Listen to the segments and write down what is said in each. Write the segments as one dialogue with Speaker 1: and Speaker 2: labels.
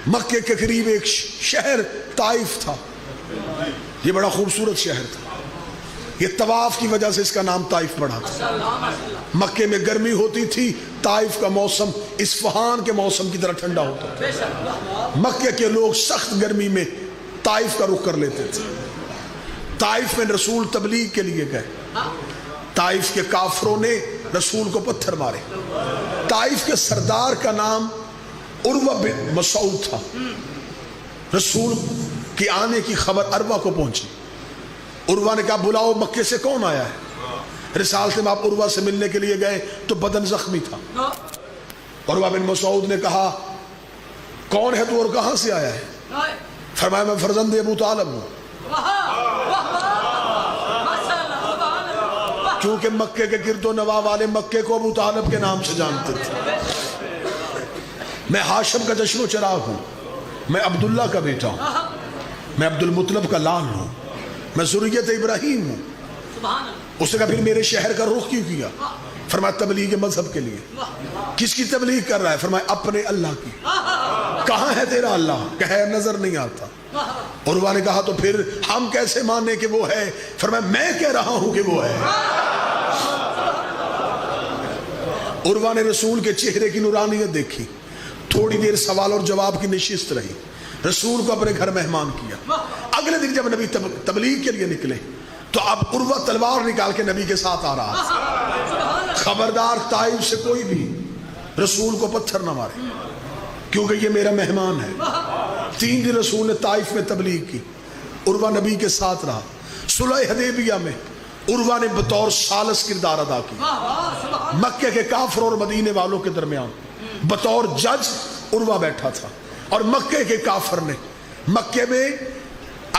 Speaker 1: مکے کے قریب ایک شہر طائف تھا، یہ بڑا خوبصورت شہر تھا، یہ طواف کی وجہ سے اس کا نام طائف پڑا تھا۔ مکے میں گرمی ہوتی تھی، طائف کا موسم اصفہان کے موسم کی طرح ٹھنڈا ہوتا تھا۔ مکے کے لوگ سخت گرمی میں طائف کا رخ کر لیتے تھے۔ طائف میں رسول تبلیغ کے لیے گئے، طائف کے کافروں نے رسول کو پتھر مارے۔ طائف کے سردار کا نام عروہ بن مسعود تھا۔ رسول کے آنے کی خبر عروہ کو پہنچی۔ عروہ نے کہا بلاؤ مکے سے کون آیا ہے؟ رسالت میں آپ عروہ سے ملنے کے لیے گئے تو بدن زخمی تھا۔ عروہ بن مسعود نے کہا کون ہے تو اور کہاں سے آیا ہے؟ فرمایا میں فرزند ابو طالب ہوں۔ کیونکہ مکے کے گرد و نواح والے مکے کو ابو طالب کے نام سے جانتے تھے۔ میں ہاشم کا جشن و چراغ ہوں، میں عبداللہ کا بیٹا ہوں، میں عبد المطلب کا لال ہوں، میں ذریت ابراہیم ہوں۔ اس نے کہا پھر میرے شہر کا رخ کیوں کیا؟ فرمایا تبلیغ مذہب کے لیے۔ کس کی تبلیغ کر رہا ہے؟ فرمایا اپنے اللہ کی۔ کہاں ہے تیرا اللہ؟ کہے نظر نہیں آتا۔ عروہ نے کہا تو پھر ہم کیسے مانے کہ وہ ہے؟ فرمایا میں کہہ رہا ہوں کہ وہ ہے۔ عروہ نے رسول کے چہرے کی نورانیت دیکھی، تھوڑی دیر سوال اور جواب کی نشست رہی، رسول کو اپنے گھر مہمان کیا۔ اگلے دن جب نبی تبلیغ کے لیے نکلے تو اب عروہ تلوار نکال کے نبی کے ساتھ آ رہا ہے، خبردار طائف سے کوئی بھی رسول کو پتھر نہ مارے کیونکہ یہ میرا مہمان ہے۔ 3 دن رسول نے طائف میں تبلیغ کی، عروہ نبی کے ساتھ رہا۔ صلح حدیبیہ میں عروہ نے بطور ثالث کردار ادا کی، مکے کے کافروں اور مدینے والوں کے درمیان بطور جج عروہ بیٹھا تھا۔ اور مکے کے کافر نے، مکے میں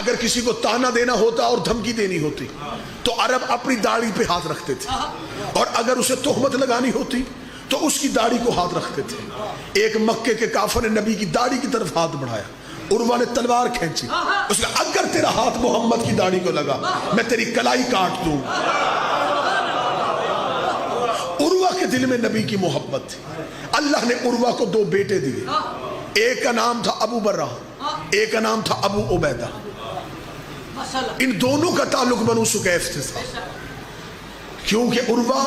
Speaker 1: اگر کسی کو تانا دینا ہوتا اور دھمکی دینی ہوتی تو عرب اپنی داڑھی پہ ہاتھ رکھتے تھے، اور اگر اسے تہمت لگانی ہوتی تو اس کی داڑھی کو ہاتھ رکھتے تھے۔ ایک مکے کے کافر نے نبی کی داڑھی کی طرف ہاتھ بڑھایا، عروہ نے تلوار کھینچی، اس نے کہا اگر تیرا ہاتھ محمد کی داڑھی کو لگا میں تیری کلائی کاٹ دوں۔ عروہ کے دل میں نبی کی محبت تھی۔ اللہ نے عروہ کو 2 بیٹے دیے، ایک کا نام تھا ابو برہ، ایک کا نام تھا ابو عبیدہ۔ ان دونوں کا تعلق بنو سکیف سے تھا، کیونکہ عروہ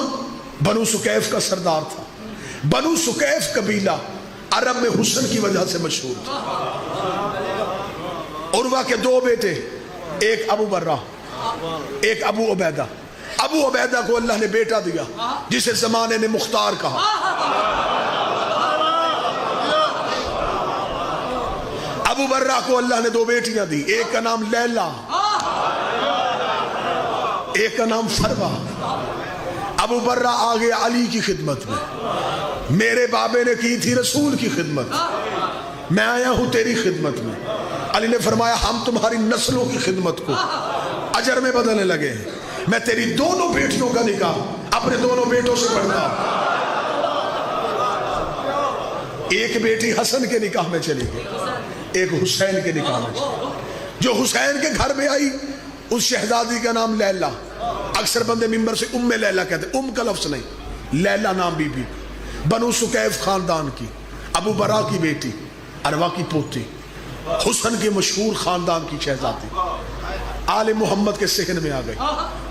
Speaker 1: بنو سکیف کا سردار تھا۔ بنو سکیف قبیلہ عرب میں حسن کی وجہ سے مشہور تھا۔ عروہ کے 2 بیٹے، ایک ابو برہ ایک ابو عبیدہ۔ ابو عبیدہ کو اللہ نے بیٹا دیا جسے زمانے نے مختار کہا۔ ابو برہ کو اللہ نے 2 بیٹیاں دی، ایک کا نام لیلا، ایک کا نام فروہ۔ ابو برہ آ گیا علی کی خدمت میں، میرے بابے نے کی تھی رسول کی خدمت، میں آیا ہوں تیری خدمت میں۔ علی نے فرمایا ہم تمہاری نسلوں کی خدمت کو اجر میں بدلنے لگے ہیں، میں تیری دونوں بیٹیوں کا نکاح اپنے دونوں بیٹوں سے پڑھتا ہوں۔ ایک بیٹی حسن کے نکاح میں چلی گئی، ایک حسین کے نکاح میں چلی گئی۔ جو حسین کے گھر میں آئی اس شہزادی کا نام لیلا، اکثر بندے ممبر سے ام لیلا کہتے، ام کا لفظ نہیں، لیلا نام بی بی، بنو سکیف خاندان کی، ابو برہ کی بیٹی، عروہ کی پوتی، حسن کے مشہور خاندان کی شہزادی، آل محمد کے صحن میں آ گئی،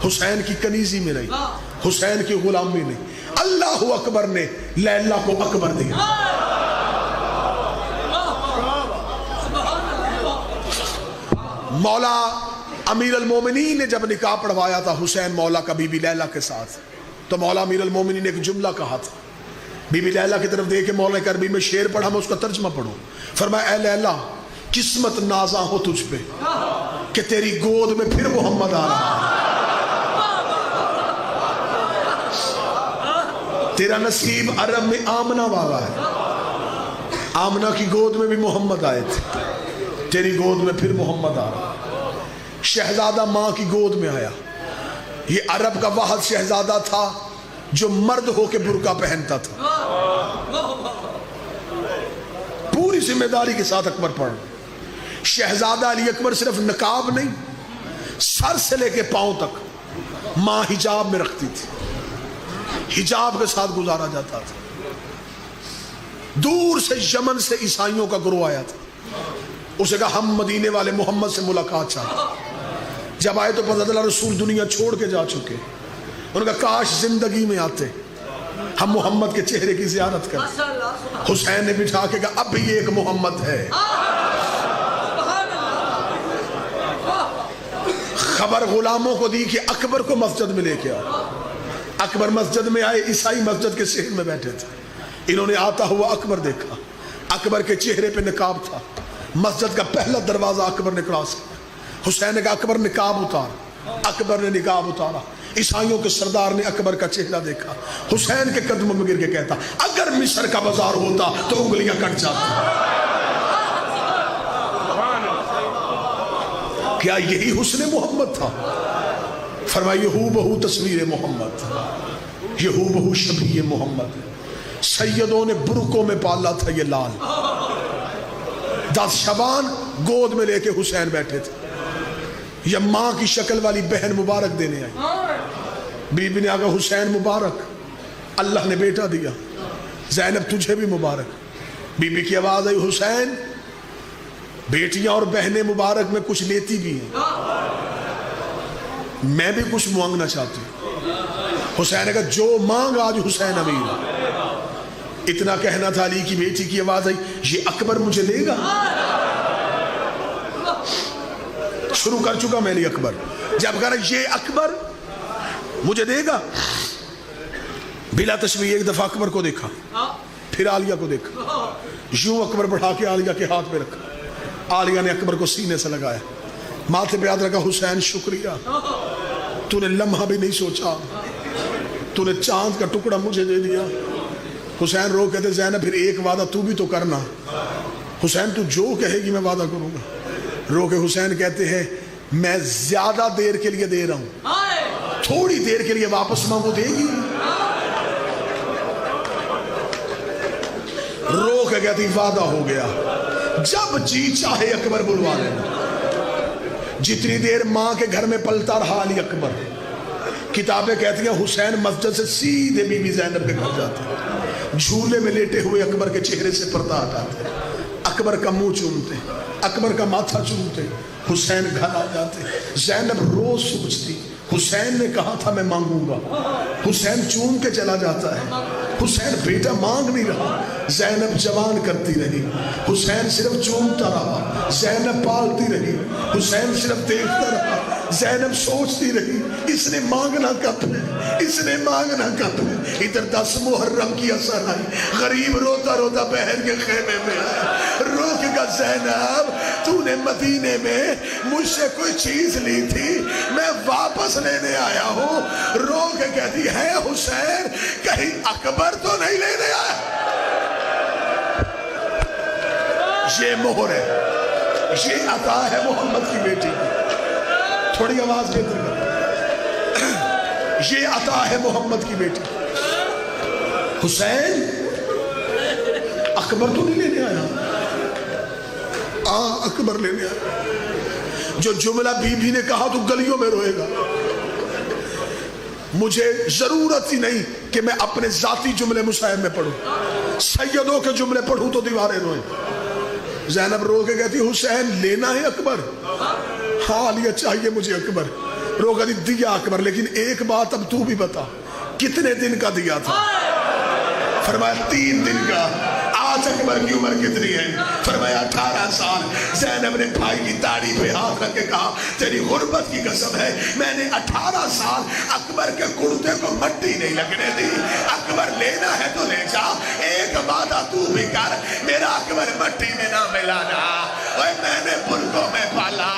Speaker 1: حسین کی کنیزی میں رہی، حسین کی غلامی نہیں۔ اللہ اکبر نے لیلا کو اکبر دیا۔ مولا امیر المومنین نے جب نکاح پڑھوایا تھا حسین مولا کا بی بی لیلا کے ساتھ، تو مولا امیر المومنین نے ایک جملہ کہا تھا، بی بی لیلا کی طرف دیکھ کے مولا عربی میں شعر پڑھا، میں اس کا ترجمہ پڑھوں۔ فرمایا اے لیلا قسمت نازاں ہو تجھ پہ کہ تیری گود میں پھر محمد آ رہا ہے، تیرا نصیب عرب میں آمنہ والا ہے، آمنہ کی گود میں بھی محمد آئے تھے، تیری گود میں پھر محمد آ رہا ہے۔ شہزادہ ماں کی گود میں آیا، یہ عرب کا واحد شہزادہ تھا جو مرد ہو کے برقع پہنتا تھا۔ پوری ذمہ داری کے ساتھ اکبر پڑھ، شہزادہ علی اکبر صرف نقاب نہیں، سر سے لے کے پاؤں تک ماں حجاب میں رکھتی تھی، حجاب کے ساتھ گزارا جاتا تھا۔ دور سے یمن سے عیسائیوں کا گروہ آیا تھا، اسے کہا ہم مدینے والے محمد سے ملاقات چاہتے. جب آئے تو پتہ چلا رسول دنیا چھوڑ کے جا چکے. انہوں نے کہا کاش زندگی میں آتے, ہم محمد کے چہرے کی زیارت کریں. حسین نے بٹھا کے کہا اب بھی یہ ایک محمد ہے. خبر غلاموں کو دی کہ اکبر کو مسجد میں لے کے آؤ. اکبر مسجد میں آئے, عیسائی مسجد کے صحن میں بیٹھے تھے. انہوں نے آتا ہوا اکبر دیکھا. اکبر کے چہرے پہ نقاب تھا. مسجد کا پہلا دروازہ اکبر نے کراس کیا. حسین نے کہا اکبر نقاب اتار. اکبر نے نقاب اتارا. عیسائیوں کے سردار نے اکبر کا چہرہ دیکھا. حسین کے قدموں میں گر کے کہتا اگر مصر کا بازار ہوتا تو انگلیاں کٹ جاتی. کیا یہی حسن محمد تھا؟ فرمایا یہ ہو بہو تصویر محمد, یہ ہو بہو شبیہ محمد. سیدوں نے برقوں میں پالا تھا یہ لال. 10 شبان گود میں لے کے حسین بیٹھے تھے. یہ ماں کی شکل والی بہن مبارک دینے آئی. بی بی نے آگا حسین مبارک, اللہ نے بیٹا دیا. زینب تجھے بھی مبارک. بی بی کی آواز آئی حسین بیٹیاں اور بہنیں مبارک میں کچھ لیتی بھی ہیں, میں بھی کچھ مانگنا چاہتی ہوں. حسین نے کہا جو مانگ آج حسین امیر. اتنا کہنا تھا, علی کی بیٹی کی آواز آئی یہ اکبر مجھے دے گا. شروع کر چکا میں نے اکبر. جب کہا یہ اکبر مجھے دے گا, بلا تشبیہ ایک دفعہ اکبر کو دیکھا, پھر عالیہ کو دیکھا. یوں اکبر بڑھا کے عالیہ کے ہاتھ پہ رکھا. عالیہ نے اکبر کو سینے سے لگایا, ماتھے پہ یاد رکھا حسین شکریہ, تو نے لمحہ بھی نہیں سوچا, تو نے چاند کا ٹکڑا مجھے دے دیا. حسین رو کہتے زینب پھر ایک وعدہ تو بھی تو کرنا. حسین تو جو کہے گی میں وعدہ کروں گا. رو کے حسین کہتے ہیں میں زیادہ دیر کے لیے دے رہا ہوں, تھوڑی دیر کے لیے واپس مانگو دے گی. رو کے کہتی وعدہ ہو گیا, جب جی چاہے اکبر بلوا لینا. جتنی دیر ماں کے گھر میں پلتا رہا علی اکبر. کتابیں کہتی ہیں حسین مسجد سے سیدھے بی بی زینب کے گھر جاتے, جھولے میں لیٹے ہوئے اکبر کے چہرے سے پردہ ہٹاتے, اکبر کا منہ چومتے, اکبر کا ماتھا چومتے. حسین گھر آ جاتے. زینب روز سوچتی حسین نے کہا تھا میں مانگوں گا. حسین چوم کے چلا جاتا ہے. حسین بیٹا مانگ نہیں رہا. زینب جوان کرتی رہی, حسین صرف چومتا رہا. زینب پالتی رہی, حسین صرف دیکھتا رہا. زینب سوچتی رہی اس نے مانگنا کب ہے, اس نے مانگنا کب ہے. ادھر 10 محرم کی اثر آئی, غریب روتا روتا بہن کے خیمے میں آیا. رو کے کہا زینب تو نے مدینے میں مجھ سے کوئی چیز لی تھی, میں واپس لینے آیا ہوں. رو کے کہتی ہے حسین کہیں اکبر تو نہیں لینے آیا. یہ مہر ہے, یہ عطا ہے محمد کی بیٹی کی. تھوڑی آواز بہتر کر. یہ عطا ہے محمد کی بیٹی. حسین اکبر تو نہیں لینے آیا, اکبر لینے آیا. جو جملہ بی بی نے کہا تو گلیوں میں روئے گا. مجھے ضرورت ہی نہیں کہ میں اپنے ذاتی جملے مصاحب میں پڑھوں, سیدوں کے جملے پڑھوں تو دیواریں روئیں. زینب رو کے کہتی حسین لینا ہے اکبر. ہاں لیا چاہیے مجھے اکبر. رو کہتی دیا اکبر, لیکن ایک بات اب تو بھی بتا کتنے دن کا دیا تھا. فرمایا 3 دن کا. آج اکبر کی عمر کتنی ہے؟ فرمایا 18 سال. زینب نے بھائی کی داڑھی پہ ہاتھ رکھ کے کہا تیری غربت کی قسم ہے میں نے 18 سال اکبر کے کرتے کو مٹی نہیں لگنے دی. اکبر لینا ہے تو لے جا, ایک وعدہ تو بھی کر میرا اکبر مٹی میں نہ ملانا. اور میں نے برقوں میں پالا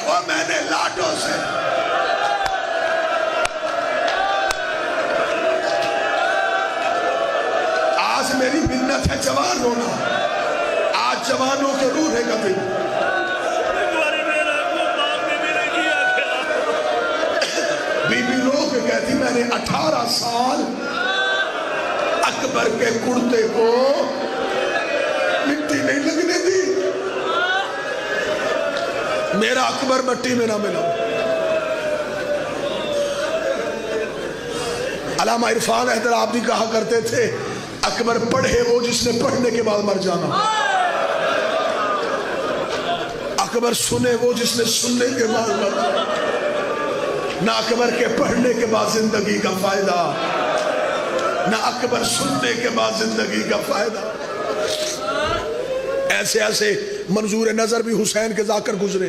Speaker 1: اور میں نے لاٹوں سے. آج میری منت ہے جوان ہونا, آج جوانوں کے روح ہے کبھی. بی بی رو کے کہتی میں نے 18 سال اکبر کے کرتے کو مٹی نہیں لگنے دی. میرا اکبر مٹی میں نہ ملا. علامہ عرفان حیدر آبادی کہا کرتے تھے اکبر پڑھے وہ جس نے پڑھنے کے بعد مر جانا. अकबर सुने वो जिसने सुनने के बाद मर जाए, ना अकबर के पढ़ने के बाद जिंदगी का फायदा, ना अकबर सुनने के बाद जिंदगी का फायदा। ऐसे ऐसे मंजूर नजर भी हुसैन के जाकर गुजरे।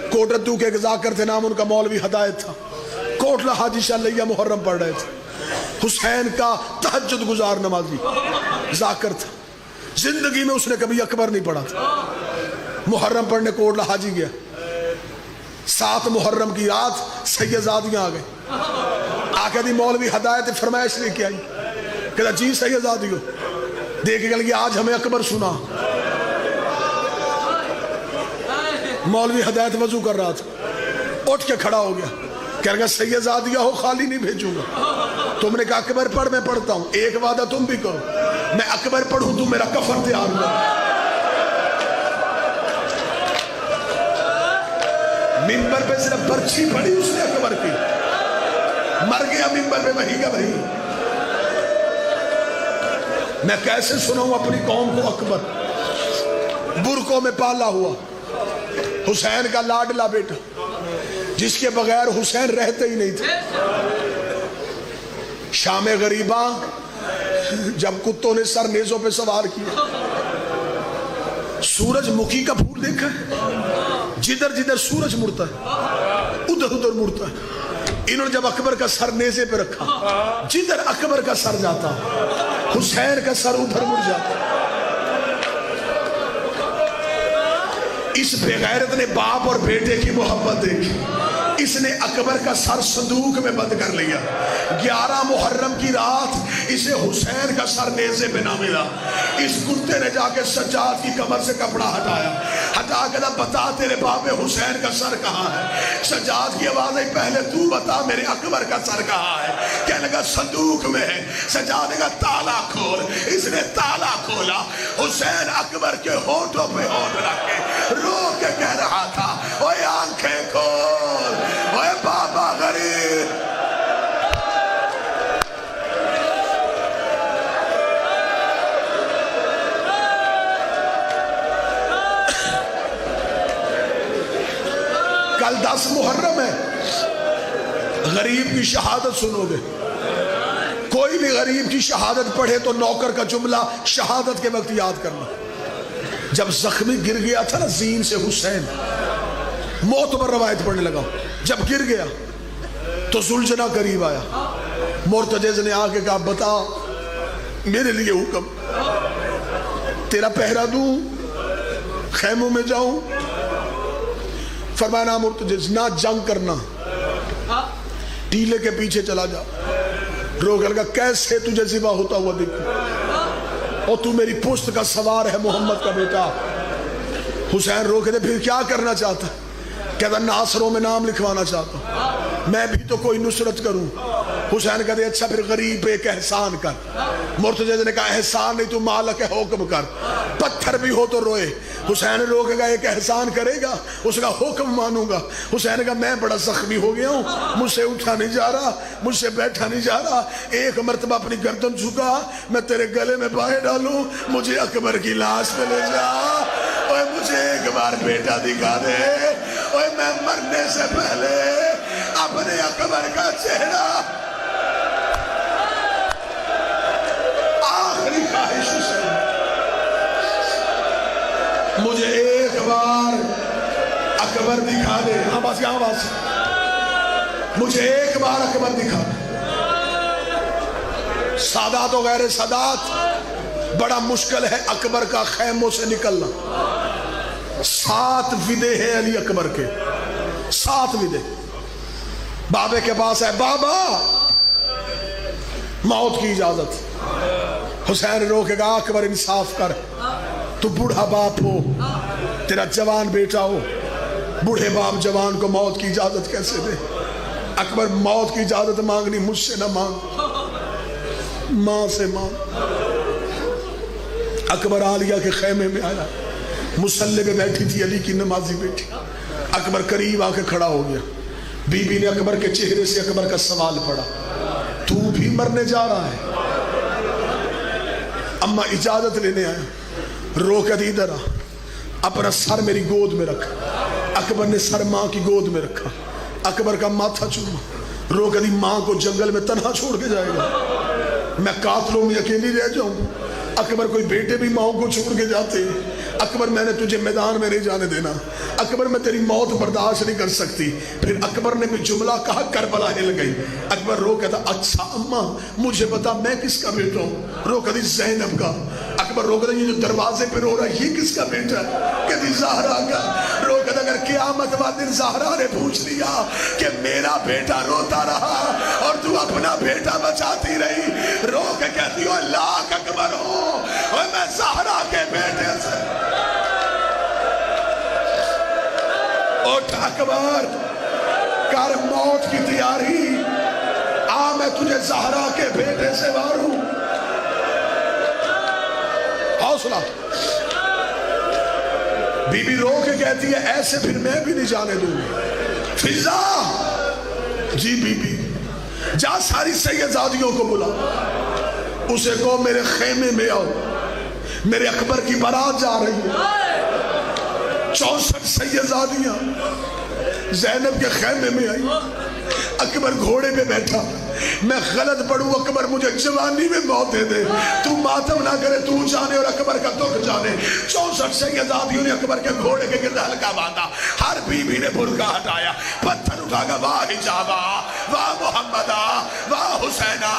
Speaker 1: कोटरद्दू के जाकर थे, नाम उनका मौलवी हदायत था। कोटला हाजी शाह मुहर्रम पढ़ रहे थे। हुसैन का तहज्जुद गुजार नमाजी जाकर था। जिंदगी में उसने कभी अकबर नहीं पढ़ा था। मुहर्रम पढ़ने कोटला हाजी गया। 7 मुहर्रम की रात सैयदादियां आ गई। आके दी मौलवी हदायत फरमाइश लेके आई। कहता जी सैयदादियों देख गल आज हमें अकबर सुना। मौलवी हदायत वजू कर रहा था, उठ के खड़ा हो गया। कह रहा सैयदादिया हो खाली नहीं भेजूंगा। तुमने कहा अकबर पढ़, मैं पढ़ता हूं। एक वादा तुम भी करो, मैं अकबर पढ़ूं तुम मेरा कफन तैयार करो। मिंबर पे सिर्फ पर्ची पड़ी उसने अकबर की, मर गया मिंबर पे वही का वही। मैं कैसे सुनाऊं अपनी कौम को अकबर। बुरकों में पाला हुआ हुसैन का लाडला बेटा, जिसके बगैर हुसैन रहते ही नहीं थे। शाम गरीबा जब कुत्तों ने सर नेजों पे सवार किया, सूरजमुखी का फूल देखा है, जिधर जिधर सूरज मुड़ता है उधर उधर मुड़ता है। इन्होंने जब अकबर का सर नेजे पे रखा, जिधर अकबर का सर जाता हुसैन का सर उधर मुड़ जाता। इस बेगैरत ने बाप और बेटे की मोहब्बत देखी। इसने अकबर का सर संदूक में बंद कर लिया। 11 मुहर्रम की रात इसे हुसैन का सर नेज़े पे ना मिला। इस कुत्ते ने जाके सज्जाद की कमर से कपड़ा हटाया, हटा कर बता तेरे बाप हुसैन का सर कहाँ है। सज्जाद की आवाज आई पहले तू बता मेरे अकबर का सर कहाँ है। कहने लगा संदूक में है। सज्जाद का ताला खोल। इसने ताला खोला। हुसैन अकबर के होठों पे होठ रख के रो के कह रहा था ओए आंखें खोल, ओए बाबा गरीब। कल 10 मुहर्रम है। गरीब की शहादत सुनोगे। कोई भी गरीब की शहादत पढ़े तो नौकर का जुमला शहादत के वक्त याद करना। जब जख्मी गिर गया था ना जीन से हुसैन, मौत पर रवायत पढ़ने लगा। जब गिर गया तो जुलझना करीब आया। मुर्तजिज ने आके कहा बता मेरे लिए हुक्म, तेरा पहरा दूं, खैमों में जाऊं। फरमाया ना मुर्तजिज, ना जंग करना, टीले के पीछे चला जा। रोक लगा कैसे तुझे ज़िबा होता हुआ देखूं, और तू मेरी पुश्त का सवार है मोहम्मद का बेटा। हुसैन रोक दे फिर क्या करना चाहता? कहता नासरों में नाम लिखवाना चाहता, मैं भी तो कोई नुसरत करूं। हुसैन कहते अच्छा फिर गरीब पे एक एहसान कर। मुर्तज़ा ने कहा एहसान नहीं, तू मालिक है हुक्म कर। पत्थर भी हो तो रोए। हुसैन रोकेगा एक एहसान करेगा, उसका हुक्म मानूंगा। हुसैन का मैं बड़ा जख्मी हो गया हूँ, मुझसे उठा नहीं जा रहा, मुझसे बैठा नहीं जा रहा। एक मरतबा अपनी गर्दन झुका, मैं तेरे गले में बाहें डालूं, मुझे अकबर की लाश पे ले जा। ओए मुझे एक बार बेटा दिखा दे। ओए मैं मरने से पहले अपने अकबर का चेहरा, आखिरी ख्वाहिश से मुझे एक बार अकबर दिखा दे। हाँ बस यहाँ बस, मुझे एक बार अकबर दिखा दे। सादात और गैर सादात बड़ा मुश्किल है अकबर का खैमों से निकलना। 7 विदे हैं अली अकबर के, 7 विदे। बाबे के पास है, बाबा मौत की इजाजत। हुसैन रोकेगा, अकबर इंसाफ कर, तू बूढ़ा बाप हो, तेरा जवान बेटा हो, बूढ़े बाप जवान को मौत की इजाजत कैसे दे? अकबर मौत की इजाजत मांगनी मुझसे ना मांग, मां से मांग। अकबर आलिया के खेमे में आया, मुसल्ले पे बैठी थी अली की नमाजी बेटी। अकबर करीब आके खड़ा हो गया। बीबी ने अकबर के चेहरे से अकबर का सवाल पढ़ा, तू भी मरने जा रहा है? अम्मा इजाजत लेने आया। रो कर इधर आ, अपना सर मेरी गोद में रखा। अकबर ने सर माँ की गोद में रखा, अकबर का माथा चूमा। रो कभी माँ को जंगल में तन्हा छोड़ के जाएगा, मैं कातलों में अकेली रह जाऊं। अकबर कोई बेटे भी माँ को छोड़ के जाते। अकबर मैंने तुझे मैदान में नहीं जाने देना, अकबर मैं तेरी मौत बर्दाश्त नहीं कर सकती। फिर अकबर ने कोई जुमला कहा, करबला हिल गई। अकबर रो कहता, अच्छा अम्मा मुझे बता मैं किसका बेटा हूँ? रो कहती ज़ैनब का। अकबर रो कहता, ये जो दरवाजे पे रो रहा है ये किसका बेटा है? कहती ज़हरा का। रो कहता, अगर क़यामत वाले दिन ज़हरा ने पूछ लिया कि मेरा बेटा रोता रहा और तू अपना बेटा बचाती रही, रो के कहती हो लाख अकबर हो और मैं ज़हरा के बेटे से। उठ अकबर, कर मौत की तैयारी, आ मैं तुझे ज़हरा के बेटे से मारूं। हौसला। बीबी रो के कहती है, ऐसे फिर मैं भी नहीं जाने दूंगी। फिजा, जी बीबी, जा सारी सैयदादियों को बुला, उसे कहो मेरे खेमे में आओ, मेरे अकबर की बारात जा रही है। 64 सैयदादियां ज़ैनब के खेमे में आई। अकबर घोड़े पे बैठा, मैं गलत पढ़ूं अकबर मुझे जवानी में मौत दे दे, तू मातम ना करे, तू जाने और अकबर का दुख जाने। 64 सैयदादियों ने अकबर के घोड़े के गिर्द हल्का बांधा, हर बीबी ने बुर्का हटाया, पत्थर उठाकर वाह हिजाबा, वाह मोहम्मदा, वाह हुसैना।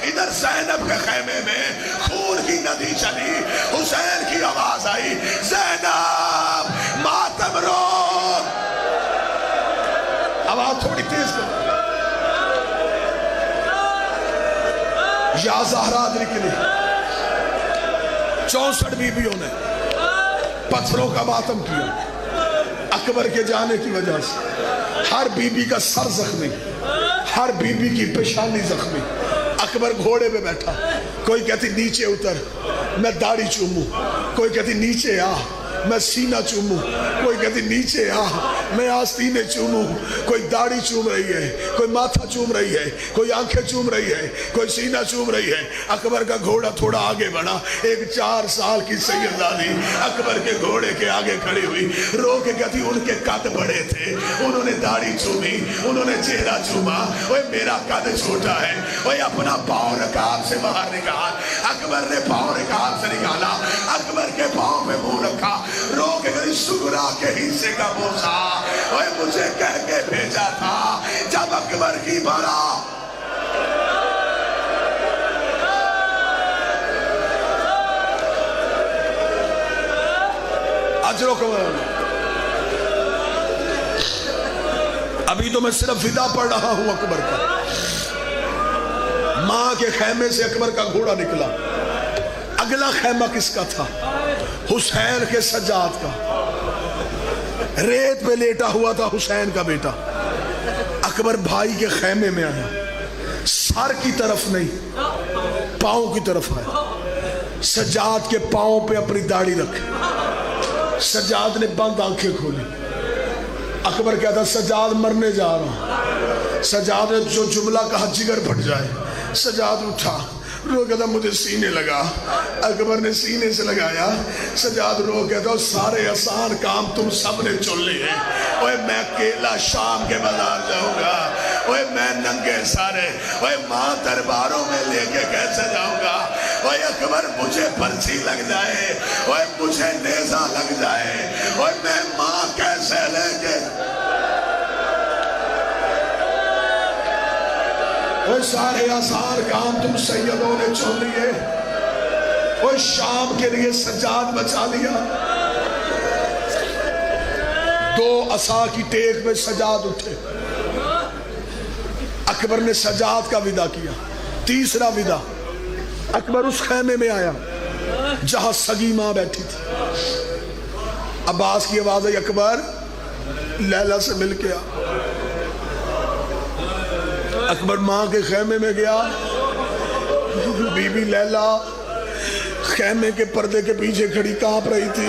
Speaker 1: इधर ज़ैनब के खेमे में खून की नदी चली, हुसैन की आवाज आई, ज़ैनब मातम रो। आवाज थोड़ी तेज करो। या ज़हरा निकली। 64 बीबियों ने पत्थरों का मातम किया अकबर के जाने की वजह से। हर बीबी का सर जख्मी, हर बीबी की पेशानी जख्मी। अकबर घोड़े पे बैठा, कोई कहती नीचे उतर मैं दाढ़ी चूमूं, कोई कहती नीचे आ मैं सीना चूमूं, कोई कहती नीचे आ मैं आस्तीने चूमूं। कोई दाढ़ी चूम रही है, कोई माथा चूम रही है, कोई आंखें चूम रही है, कोई सीना चूम रही है। अकबर का घोड़ा थोड़ा आगे बढ़ा, एक 4 साल की सैयदादी अकबर के घोड़े के आगे खड़ी हुई, रो के कहती उनके कद बड़े थे, उन्होंने दाढ़ी चूमी, उन्होंने चेहरा चूमा, ओए मेरा कद छोटा है, ओए अपना पाँव रकाब से बाहर निकाल। अकबर ने पाँव रकाब से निकाला, अकबर के पाँव पे मुंह रखा, रो के कहती सुगरा के हिस्से का बोझा ओए मुझे कह के भेजा था जब अकबर की बारा। अजरो कमर, अभी तो मैं सिर्फ विदा पढ़ रहा हूं अकबर का। मां के खेमे से अकबर का घोड़ा निकला। अगला खेमा किसका था? हुसैन के सज्जाद का। रेत पे लेटा हुआ था हुसैन का बेटा। अकबर भाई के खेमे में आया, सर की तरफ नहीं पांव की तरफ आया। सज्जाद के पांव पे अपनी दाढ़ी रखी। सज्जाद ने बंद आंखें खोली। अकबर कहता सज्जाद मरने जा रहा। सज्जाद ने जो जुमला कहा जिगर फट जाए। सज्जाद उठा, रो कहता मुझे सीने लगा। अकबर ने सीने से लगाया। सज्जाद रो कहता सारे आसान काम तुम सब ने चुन लिए। ओए मैं अकेला शाम के बाजार जाऊंगा, ओए मैं नंगे सारे, ओए माँ दरबारों में लेके कैसे जाऊंगा? ओए अकबर मुझे पर्ची लग जाए, ओए मुझे नेजा लग जाए, ओए मैं माँ कैसे लेके। वो सारे आसान काम तुम सैयदों ने चुन लिए। वो शाम के लिए सज्जाद बचा लिया। 2 असा की टेक में सज्जाद उठे। अकबर ने सज्जाद का विदा किया। तीसरा विदा, अकबर उस खेमे में आया जहां सगी मां बैठी थी। अब्बास की आवाज आई, अकबर लैला से मिल के आ। अकबर माँ के खेमे में गया। बीबी लैला खेमे के पर्दे के पीछे खड़ी कांप रही थी।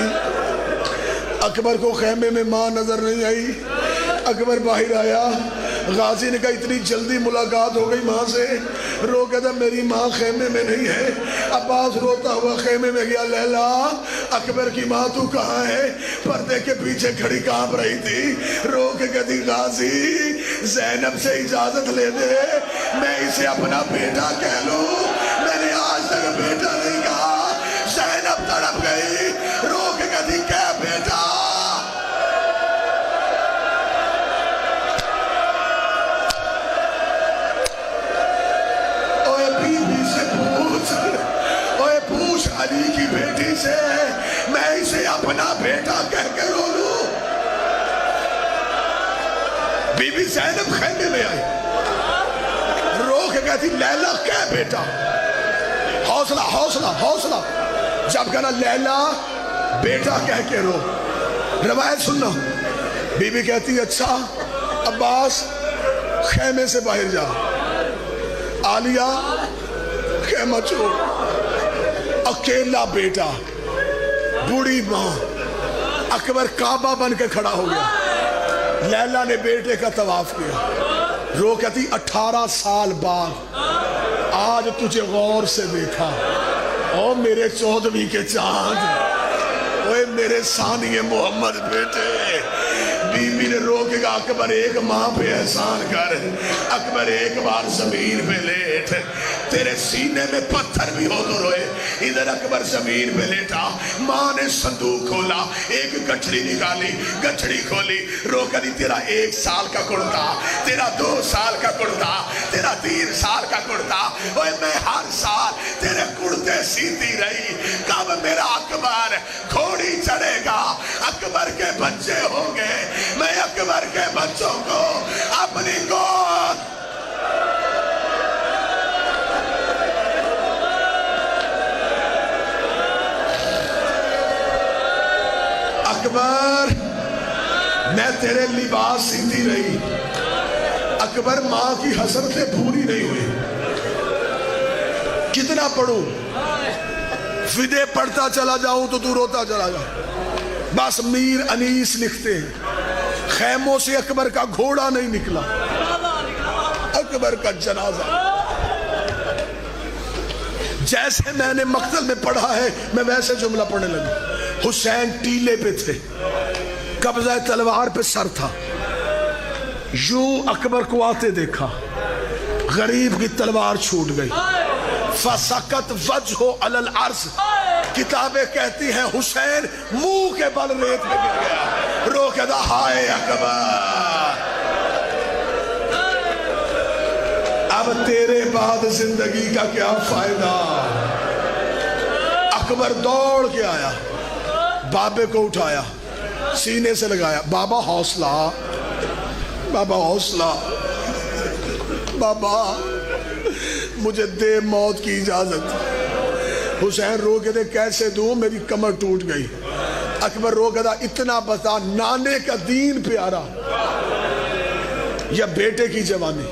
Speaker 1: अकबर को खेमे में माँ नजर नहीं आई। अकबर बाहर आया। गाजी ने कहा इतनी जल्दी मुलाकात हो गई माँ से? रो कहता मेरी माँ खेमे में नहीं है। अब्बास रोता हुआ खेमे में गया। लैला अकबर की माँ तू कहाँ है? पर्दे के पीछे खड़ी कांप रही थी, रो के कहती गाजी ज़ैनब से इजाजत ले दे, मैं इसे अपना बेटा कह लूं। मैंने आज तक बेटा नहीं कहा। ज़ैनब तड़प गई, रो के कहती क्या बेटा? ओए बीबी से पूछ, ओए पूछ अली की बेटी से, मैं इसे अपना बेटा कह के रो लूं। बीबी ज़ैनब खैमे में आई, रो के कहती लैला क्या बेटा? हौसला हौसला हौसला। जब कहना लैला बेटा कह के रो। रवायत सुनना, बीबी कहती अच्छा अब्बास खैमे से बाहर जा। आलिया खैमा छोड़, अकेला बेटा, बूढ़ी माँ। अकबर काबा बन के खड़ा हो गया। लैला ने बेटे का तवाफ किया, रो कहती 18 साल बाद आज तुझे गौर से देखा। ओ मेरे 14वीं के चांद, ओए मेरे सानिए मोहम्मद बेटे। बीबी ने रो के कहा अकबर एक माँ पे एहसान कर, अकबर एक बार जमीन पे लेट, तेरे सीने में पत्थर भी हो तो रोए। इधर अकबर जमीन पे लेटा, माँ ने संदूक खोला, एक गठड़ी निकाली, गठड़ी खोली, रो करी तेरा 1 साल का कुर्ता, तेरा 2 साल का कुर्ता, तेरा 3 साल का कुर्ता, ओए मैं हर साल तेरे कुर्ते सीती रही। कब मेरा अकबर घोड़ी चढ़ेगा, अकबर के बच्चे होंगे, मैं अकबर के बच्चों को अपनी गोद। अकबर मैं तेरे लिबास सीती रही। अकबर माँ की हसरतें पूरी नहीं हुई। कितना पढ़ूं, फिदे पढ़ता चला जाऊं तो तू रोता चला जा। बस मीर अनीस लिखते हैं खैमों से अकबर का घोड़ा नहीं निकला, अकबर का जनाजा। जैसे मैंने मक्तल में पढ़ा है मैं वैसे जुमला पढ़ने लगा। हुसैन टीले पे थे, कब्जा तलवार पे सर था, यूं अकबर को आते देखा, गरीब की तलवार छूट गई। फसकत वजहो अलल अर्ज़, किताबें कहती हैं हुसैन मुंह के बल रेत में गिर गया। रो के दा हाय अकबर, अब तेरे बाद जिंदगी का क्या फायदा। अकबर दौड़ के आया, बाबे को उठाया, सीने से लगाया, बाबा हौसला, बाबा हौसला, बाबा मुझे दे मौत की इजाजत। हुसैन रो के दे कैसे दूं, मेरी कमर टूट गई। अकबर रो के दा इतना बता, नाने का दीन प्यारा या बेटे की जवानी।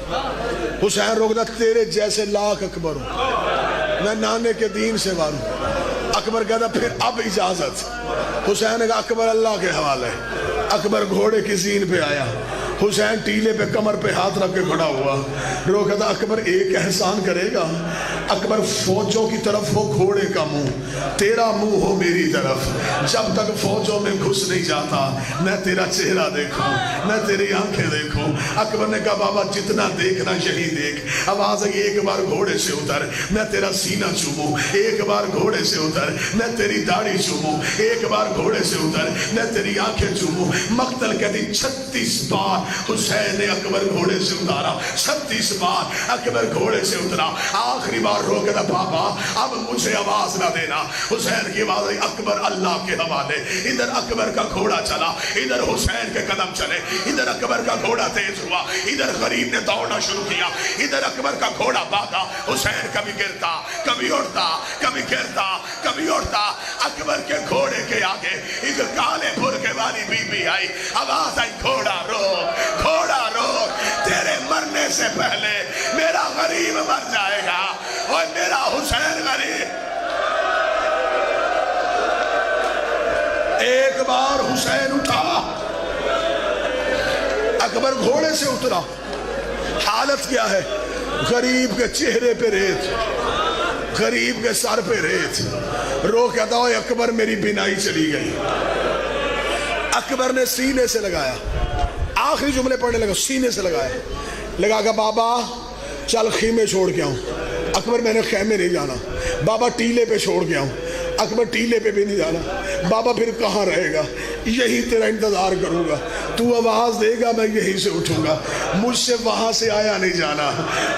Speaker 1: हुसैन रो के दा तेरे जैसे लाख अकबर हो, मैं नाने के दीन से वारूं। अकबर कहता फिर अब इजाजत। हुसैन का अकबर अल्लाह के हवाले। अकबर घोड़े की जीन पे आया, हुसैन टीले पे कमर पे हाथ रख के खड़ा हुआ, रो कहता अकबर एक एहसान करेगा। अकबर फौजों की तरफ हो घोड़े का मुंह, तेरा मुंह हो मेरी तरफ। जब तक फौजों में घुस नहीं जाता मैं तेरा चेहरा देखूं, मैं तेरी आंखें देखूं। अकबर ने कहा बाबा जितना देखना यही देख। आवाज आई एक बार घोड़े से उतर, मैं तेरा सीना चूमूं। एक बार घोड़े से उतर, मैं तेरी दाढ़ी चूमूं। एक बार घोड़े से उतर, मैं तेरी आंखें चूमूं। मक्तल कहती 36 बार हुसैन ने अकबर घोड़े से उतारा, 36 बार अकबर घोड़े से उतरा। आखिरी बार रो के बाबा अब मुझे आवाज ना देना। हुसैन की आवाज आई अकबर अल्लाह के हवाले। इधर अकबर का घोड़ा चला, इधर हुसैन के कदम चले। इधर अकबर का घोड़ा तेज हुआ, इधर गरीब ने दौड़ना शुरू किया। इधर अकबर का घोड़ा भागा, हुसैन कभी गिरता, कभी उड़ता, कभी गिरता, कभी उड़ता। अकबर के घोड़े के आगे एक काले बुर्के वाली बीबी आई, आवाज आई घोड़ा रो, घोड़ा रो, तेरे मरने से पहले मेरा गरीब मर जाएगा और मेरा हुसैन गरीब। एक बार हुसैन उठा, अकबर घोड़े से उतरा। हालत क्या है, गरीब के चेहरे पे रेत, गरीब के सर पे रेत, रो कहता हो अकबर मेरी बिनाई चली गई। अकबर ने सीने से लगाया, आखिरी जुमले पढ़ने लगा, सीने से लगाया, लगा का बाबा चल खीमे छोड़ के आऊं। अकबर मैंने खैमे नहीं जाना। बाबा टीले पे छोड़ के आऊं। अकबर टीले पे भी नहीं जाना। बाबा फिर कहाँ रहेगा, यही तेरा इंतजार करूंगा, तू आवाज देगा मैं यहीं से उठूंगा, मुझसे वहां से आया नहीं जाना।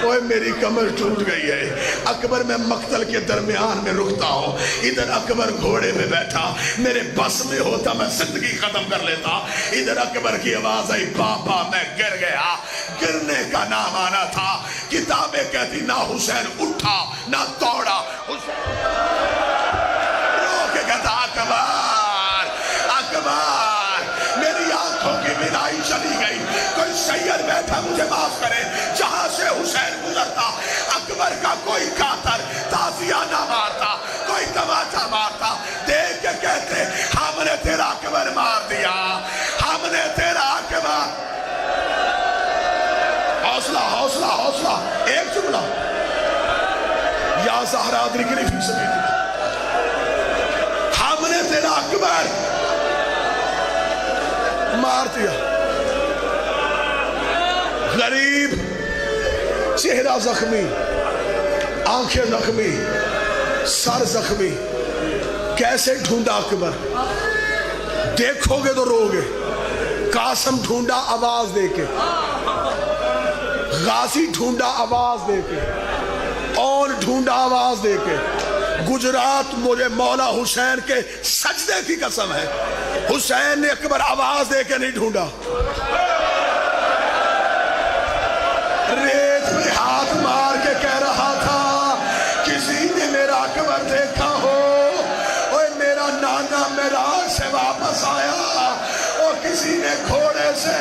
Speaker 1: ओए मेरी कमर टूट गई है। अकबर मैं मक्तल के दरमियान में रुकता हूँ, इधर अकबर घोड़े में बैठा, मेरे बस में होता मैं जिंदगी खत्म कर लेता। इधर अकबर की आवाज आई, बाबा मैं गिर गया। गिरने का नाम आना था। किताबें कहती ना हुसैन उठा ना दौड़ा, अकबर अकबर मेरी आंखों की बिनाई चली गई। कोई सैयद बैठा मुझे माफ करे, जहां से हुसैन गुजरता अकबर का कोई कातर ताजिया ना मारता, कोई तमाचा मारता, देख के कहते हमने तेरा अकबर मार दिया, हमने तेरा अकबर। हौसला हौसला हौसला, एक जुमला, या ज़हरा अदरिकनी फी सबीलिल्लाह, हमने तेरा अकबर मार दिया। गरीब, चेहरा जख्मी, आंखें जख्मी, सर जख्मी, कैसे ढूंढा अकबर, देखोगे तो रोगे। कासम ढूंढा आवाज देके, गाजी ढूंढा आवाज देके, और ढूंढा आवाज देके। गुजरात मुझे मौला हुसैन के सजदे की कसम है, हुसैन ने अकबर आवाज देके नहीं ढूंढा। रेत में हाथ मार के कह रहा था किसी ने मेरा अकबर देखा हो। ओए मेरा नाना मेराज से वापस आया, और किसी ने घोड़े से